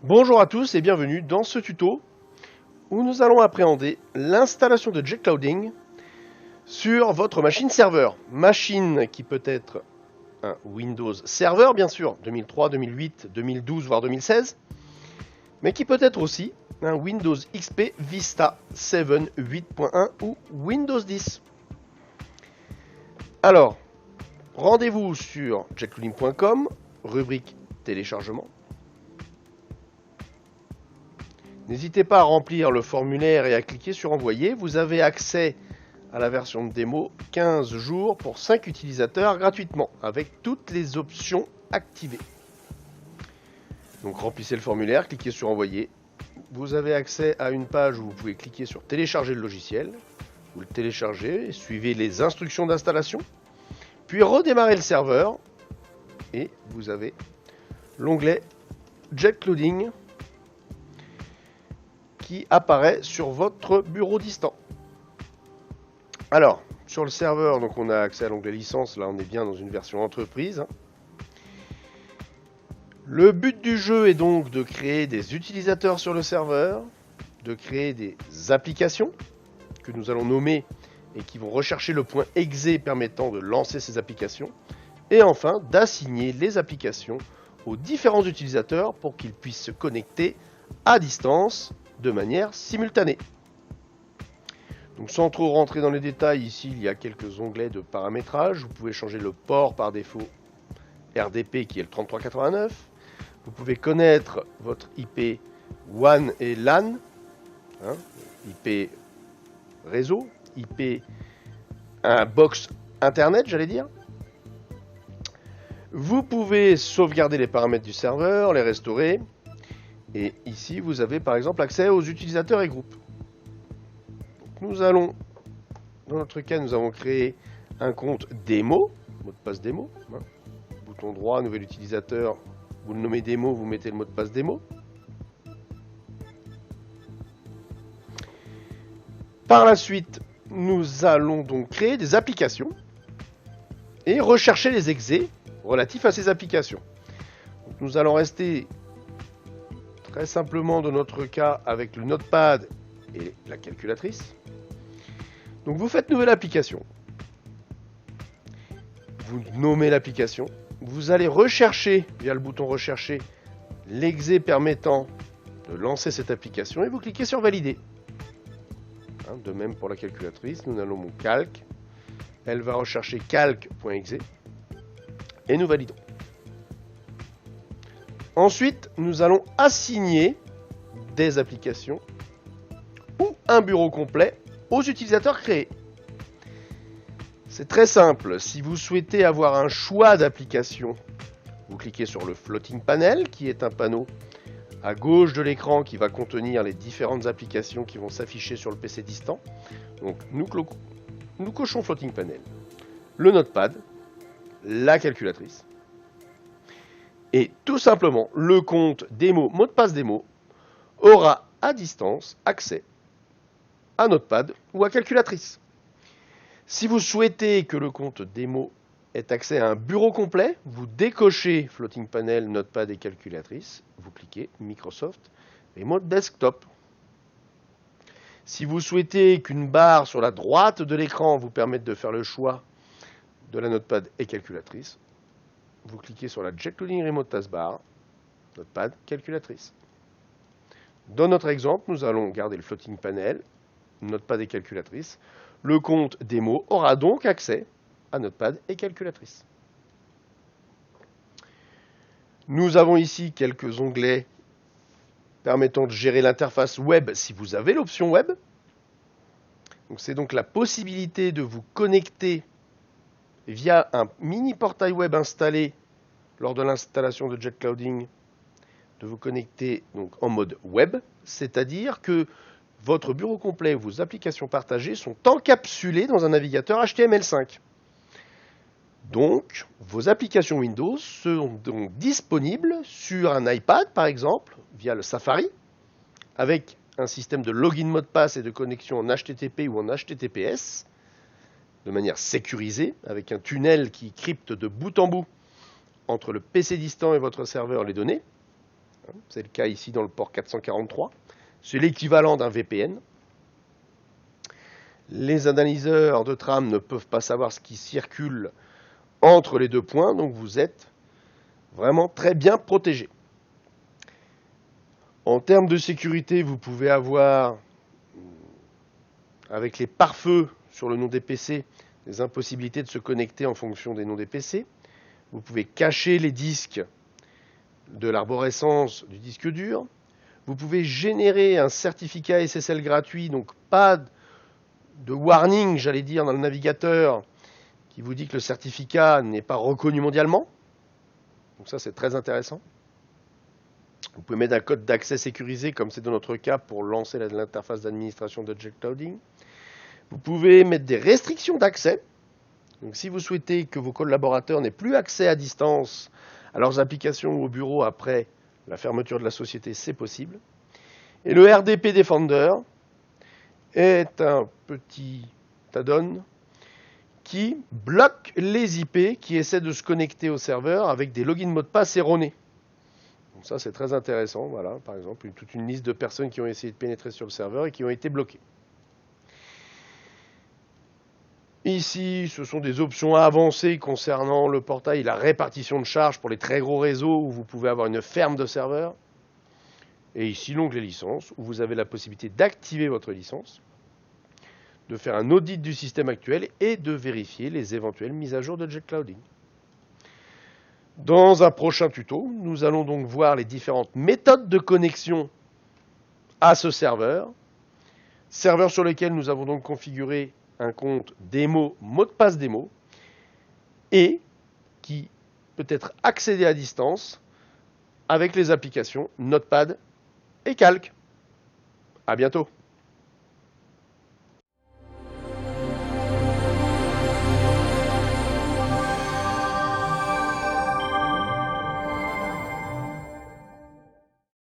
Bonjour à tous et bienvenue dans ce tuto où nous allons appréhender l'installation de JetClouding sur votre machine serveur. Machine qui peut être un Windows Server bien sûr, 2003, 2008, 2012 voire 2016, mais qui peut être aussi un Windows XP Vista 7 8.1 ou Windows 10. Alors, rendez-vous sur jetclouding.com, rubrique téléchargement. N'hésitez pas à remplir le formulaire et à cliquer sur envoyer. Vous avez accès à la version de démo 15 jours pour 5 utilisateurs gratuitement avec toutes les options activées. Donc remplissez le formulaire, cliquez sur envoyer. Vous avez accès à une page où vous pouvez cliquer sur télécharger le logiciel. Vous le téléchargez et suivez les instructions d'installation. Puis redémarrez le serveur et vous avez l'onglet JetClouding qui apparaît sur votre bureau distant. Alors, sur le serveur, donc on a accès à l'onglet licence, là on est bien dans une version entreprise. Le but du jeu est donc de créer des utilisateurs sur le serveur, de créer des applications que nous allons nommer et qui vont rechercher le point exe permettant de lancer ces applications, et enfin d'assigner les applications aux différents utilisateurs pour qu'ils puissent se connecter à distance de manière simultanée. Donc sans trop rentrer dans les détails, ici il y a quelques onglets de paramétrage. Vous pouvez changer le port par défaut RDP qui est le 3389. Vous pouvez connaître votre IP WAN et LAN, IP réseau, IP un box internet j'allais dire. Vous pouvez sauvegarder les paramètres du serveur, les restaurer. Et ici vous avez par exemple accès aux utilisateurs et groupes. Nous allons, dans notre cas, nous avons créé un compte démo, mot de passe démo. Bouton droit, nouvel utilisateur, vous le nommez démo, vous mettez le mot de passe démo. Par la suite, nous allons donc créer des applications et rechercher les exés relatifs à ces applications. Donc, nous allons rester très simplement dans notre cas avec le notepad et la calculatrice. Donc vous faites nouvelle application. Vous nommez l'application. Vous allez rechercher, via le bouton rechercher, l'exé permettant de lancer cette application et vous cliquez sur valider. De même pour la calculatrice, nous allons mon calque. Elle va rechercher calque.exe et nous validons. Ensuite, nous allons assigner des applications ou un bureau complet aux utilisateurs créés. C'est très simple. Si vous souhaitez avoir un choix d'applications, vous cliquez sur le floating panel, qui est un panneau à gauche de l'écran qui va contenir les différentes applications qui vont s'afficher sur le PC distant. Donc nous cochons floating panel, le notepad, la calculatrice, et tout simplement le compte démo, mot de passe démo, aura à distance accès à notepad ou à calculatrice. Si vous souhaitez que le compte démo ait accès à un bureau complet, vous décochez Floating Panel, Notepad et Calculatrice, vous cliquez Microsoft Remote Desktop. Si vous souhaitez qu'une barre sur la droite de l'écran vous permette de faire le choix de la Notepad et Calculatrice, vous cliquez sur la JetClouding Remote Taskbar, Notepad, Calculatrice. Dans notre exemple, nous allons garder le Floating Panel, Notepad et Calculatrice. Le compte démo aura donc accès à Notepad et Calculatrice. Nous avons ici quelques onglets permettant de gérer l'interface web si vous avez l'option web. C'est donc la possibilité de vous connecter via un mini portail web installé lors de l'installation de JetClouding, de vous connecter donc en mode web, c'est-à-dire que votre bureau complet, vos applications partagées sont encapsulées dans un navigateur HTML5. Donc, vos applications Windows seront donc disponibles sur un iPad, par exemple, via le Safari, avec un système de login mot de passe et de connexion en HTTP ou en HTTPS, de manière sécurisée, avec un tunnel qui crypte de bout en bout entre le PC distant et votre serveur les données. C'est le cas ici dans le port 443. C'est l'équivalent d'un VPN. Les analyseurs de trame ne peuvent pas savoir ce qui circule entre les deux points, donc vous êtes vraiment très bien protégé. En termes de sécurité, vous pouvez avoir, avec les pare-feux sur le nom des PC, des impossibilités de se connecter en fonction des noms des PC. Vous pouvez cacher les disques de l'arborescence du disque dur. Vous pouvez générer un certificat SSL gratuit, donc pas de warning, j'allais dire, dans le navigateur qui vous dit que le certificat n'est pas reconnu mondialement. Donc ça, c'est très intéressant. Vous pouvez mettre un code d'accès sécurisé, comme c'est dans notre cas, pour lancer l'interface d'administration de Jet Clouding. Vous pouvez mettre des restrictions d'accès. Donc si vous souhaitez que vos collaborateurs n'aient plus accès à distance à leurs applications ou au bureau après la fermeture de la société, c'est possible. Et le RDP Defender est un petit add-on qui bloque les IP qui essaient de se connecter au serveur avec des logins mots de passe erronés. Donc ça, c'est très intéressant. Voilà, par exemple, toute une liste de personnes qui ont essayé de pénétrer sur le serveur et qui ont été bloquées. Ici, ce sont des options avancées concernant le portail et la répartition de charges pour les très gros réseaux où vous pouvez avoir une ferme de serveurs. Et ici, l'onglet licence, où vous avez la possibilité d'activer votre licence, de faire un audit du système actuel et de vérifier les éventuelles mises à jour de Jet Clouding. Dans un prochain tuto, nous allons donc voir les différentes méthodes de connexion à ce serveur sur lequel nous avons donc configuré un compte démo, mot de passe démo, et qui peut être accédé à distance avec les applications Notepad et Calc. À bientôt.